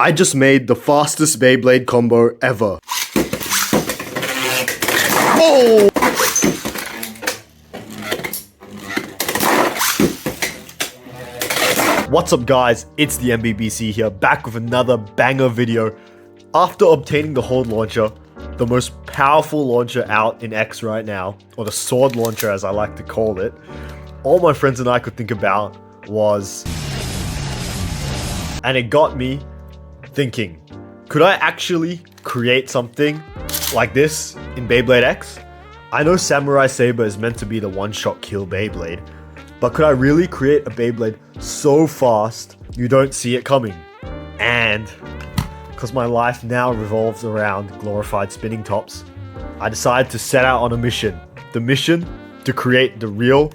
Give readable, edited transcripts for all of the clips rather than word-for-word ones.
I just made the fastest Beyblade combo ever. Oh! What's up guys, it's the MBBC here, back with another banger video. After obtaining the Hold launcher, the most powerful launcher out in X right now, or the sword launcher as I like to call it, all my friends and I could think about was... And it got me thinking, could I actually create something like this in Beyblade X? I know Samurai Saber is meant to be the one-shot kill Beyblade, but could I really create a Beyblade so fast you don't see it coming? And because my life now revolves around glorified spinning tops, I decided to set out on a mission. The mission to create the real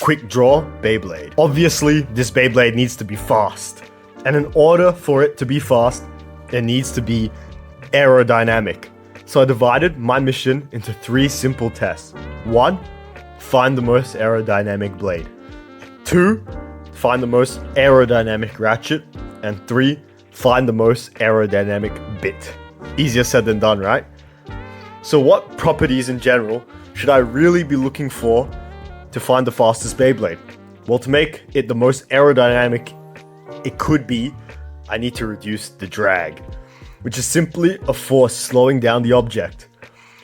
quick draw Beyblade. Obviously, this Beyblade needs to be fast. And in order for it to be fast, it needs to be aerodynamic. So I divided my mission into 3 simple tests. 1, find the most aerodynamic blade. 2, find the most aerodynamic ratchet. And 3, find the most aerodynamic bit. Easier said than done, right? So what properties in general should I really be looking for to find the fastest Beyblade? Well, to make it the most aerodynamic it could be, I need to reduce the drag, which is simply a force slowing down the object.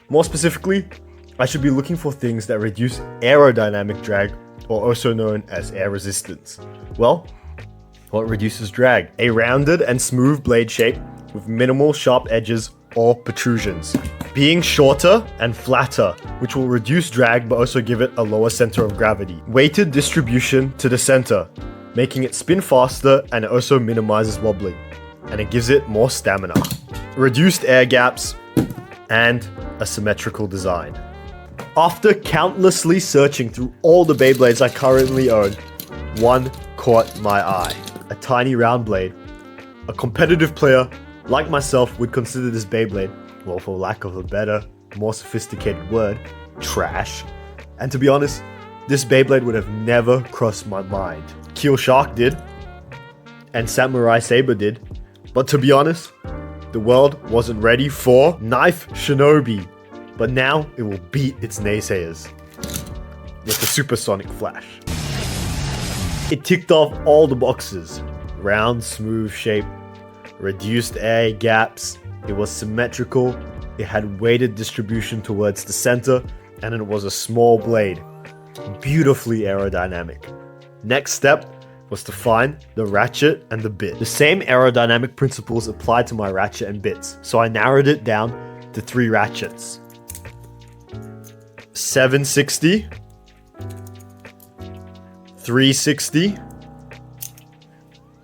More specifically, I should be looking for things that reduce aerodynamic drag, or also known as air resistance. Well, what reduces drag? A rounded and smooth blade shape with minimal sharp edges or protrusions. Being shorter and flatter, which will reduce drag but also give it a lower center of gravity. Weighted distribution to the center, making it spin faster, and it also minimizes wobbling, and it gives it more stamina. Reduced air gaps, and a symmetrical design. After countlessly searching through all the Beyblades I currently own, one caught my eye. A tiny round blade. A competitive player like myself would consider this Beyblade, well, for lack of a better, more sophisticated word, trash. And to be honest, this Beyblade would have never crossed my mind. Keel Shark did, and Samurai Saber did, but to be honest, the world wasn't ready for Knife Shinobi, but now it will beat its naysayers with the supersonic flash. It ticked off all the boxes: round, smooth shape, reduced air gaps, it was symmetrical, it had weighted distribution towards the center, and it was a small blade, beautifully aerodynamic. Next step was to find the ratchet and the bit. The same aerodynamic principles applied to my ratchet and bits, so I narrowed it down to 3 ratchets. 760, 360,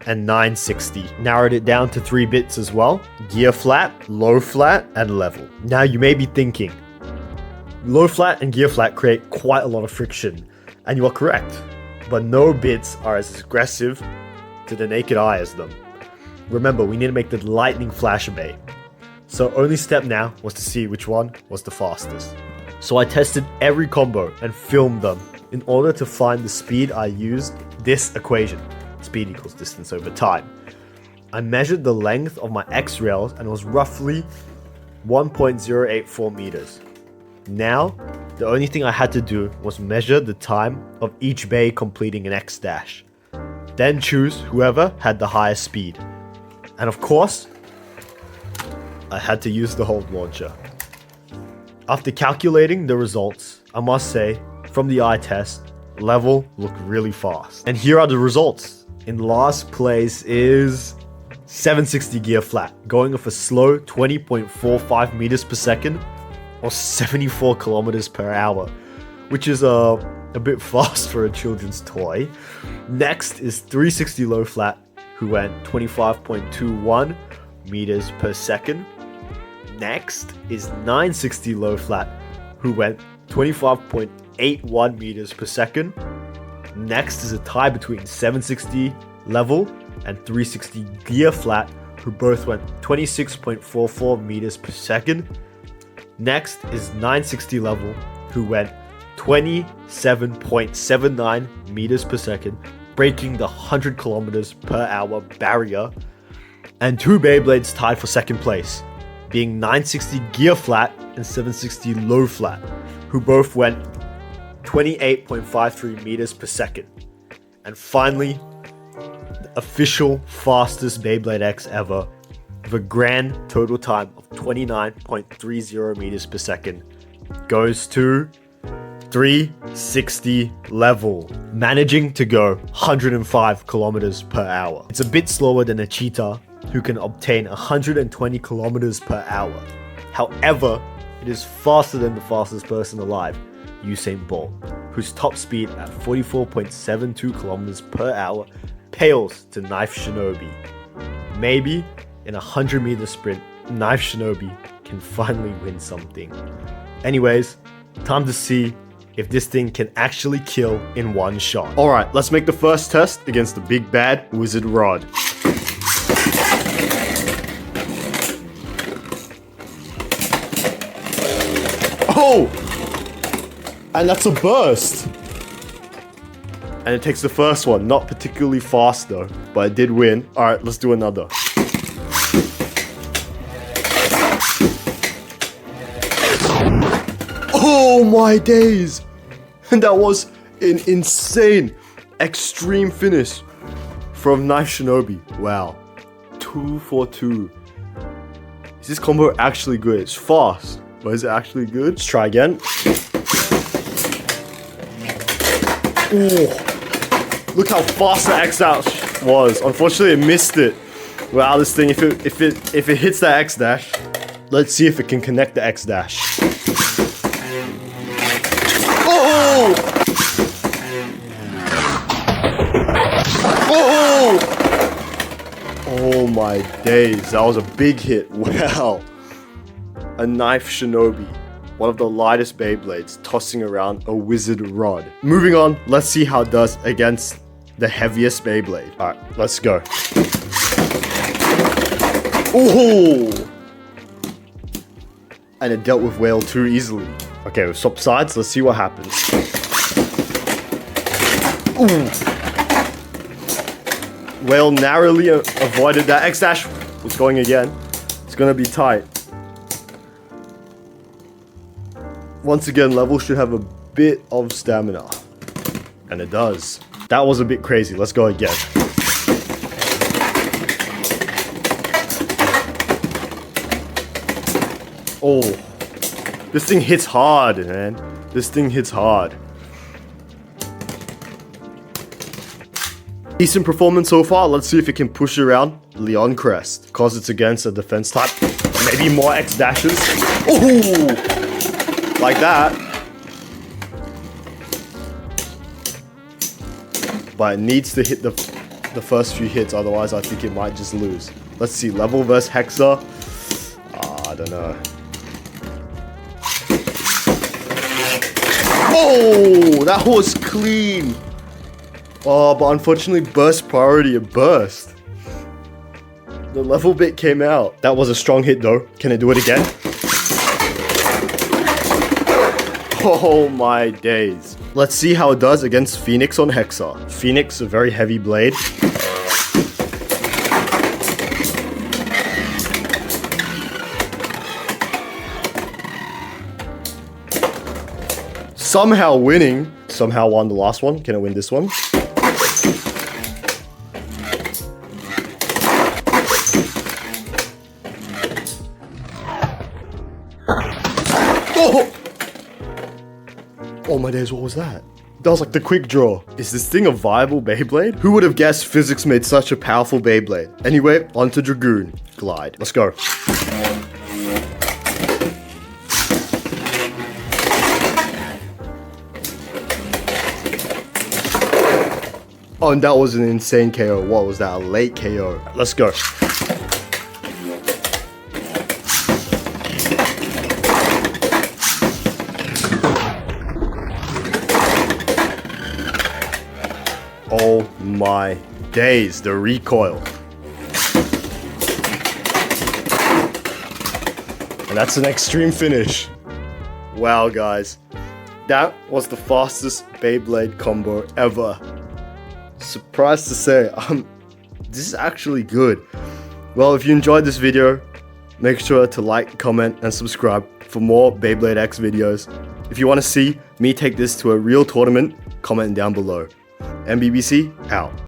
and 960. Narrowed it down to 3 bits as well: gear flat, low flat, and level. Now you may be thinking, low flat and gear flat create quite a lot of friction, and you are correct. But no bits are as aggressive to the naked eye as them. Remember, we need to make the lightning flash obey. So only step now was to see which one was the fastest. So I tested every combo and filmed them. In order to find the speed, I used this equation. Speed equals distance over time. I measured the length of my X rails and it was roughly 1.084 meters. Now, the only thing I had to do was measure the time of each bay completing an X dash. Then choose whoever had the highest speed. And of course, I had to use the Hold launcher. After calculating the results, I must say, from the eye test, level looked really fast. And here are the results. In last place is 760 gear flat, going with a slow 20.45 meters per second, or 74 kilometers per hour, which is a bit fast for a children's toy. Next is 360 low flat, who went 25.21 meters per second. Next is 960 low flat, who went 25.81 meters per second. Next is a tie between 760 level and 360 gear flat, who both went 26.44 meters per second. Next is 960 level, who went 27.79 meters per second, breaking the 100 kilometers per hour barrier. and 2 Beyblades tied for second place, being 960 gear flat and 760 low flat, who both went 28.53 meters per second. And finally, the official fastest Beyblade X ever, with a grand total time of 29.30 meters per second, goes to 360 level, managing to go 105 kilometers per hour. It's a bit slower than a cheetah, who can obtain 120 kilometers per hour. However, it is faster than the fastest person alive, Usain Bolt, whose top speed at 44.72 kilometers per hour pales to Knife Shinobi. Maybe in a 100-meter sprint, Knife Shinobi can finally win something. Anyways, time to see if this thing can actually kill in one shot. Alright, let's make the first test against the big bad wizard rod. Oh! And that's a burst! And it takes the first one, not particularly fast though, but it did win. Alright, let's do another. Oh my days! And that was an insane, extreme finish from Knife Shinobi. Wow. 2 for 2. Is this combo actually good? It's fast, but is it actually good? Let's try again. Oh, look how fast the X dash was. Unfortunately, it missed it. Wow, this thing, if it hits that X dash, let's see if it can connect the X dash. Oh! Oh! Oh my days, that was a big hit. Wow. A Knife Shinobi, one of the lightest Beyblades, tossing around a wizard rod. Moving on, let's see how it does against the heaviest Beyblade. Alright, let's go. Oh! And it dealt with Whale too easily. Okay, we've swapped sides, let's see what happens. Ooh. Whale narrowly avoided that. X dash was going again. It's gonna be tight. Once again, level should have a bit of stamina. And it does. That was a bit crazy. Let's go again. Oh. This thing hits hard, man. This thing hits hard. Decent performance so far. Let's see if it can push around Leon Crest. Because it's against a defense type. Maybe more X dashes. Oh! Like that. But it needs to hit the first few hits, otherwise I think it might just lose. Let's see, level versus Hexa. I don't know. Oh, that was clean. Oh, but unfortunately burst priority, it burst. The level bit came out. That was a strong hit though. Can it do it again? Oh my days. Let's see how it does against Phoenix on Hexa. Phoenix, a very heavy blade. Somehow winning. Somehow won the last one. Can I win this one? Oh! Oh my days, what was that? That was like the quick draw. Is this thing a viable Beyblade? Who would have guessed physics made such a powerful Beyblade? Anyway, onto Dragoon. Glide. Let's go. Oh, and that was an insane KO. What was that? A late KO. Let's go. Oh my days, the recoil. And that's an extreme finish. Wow, guys. That was the fastest Beyblade combo ever. Surprised to say, this is actually good. Well, if you enjoyed this video, make sure to like, comment, and subscribe for more Beyblade X videos. If you want to see me take this to a real tournament, comment down below. MBBC out.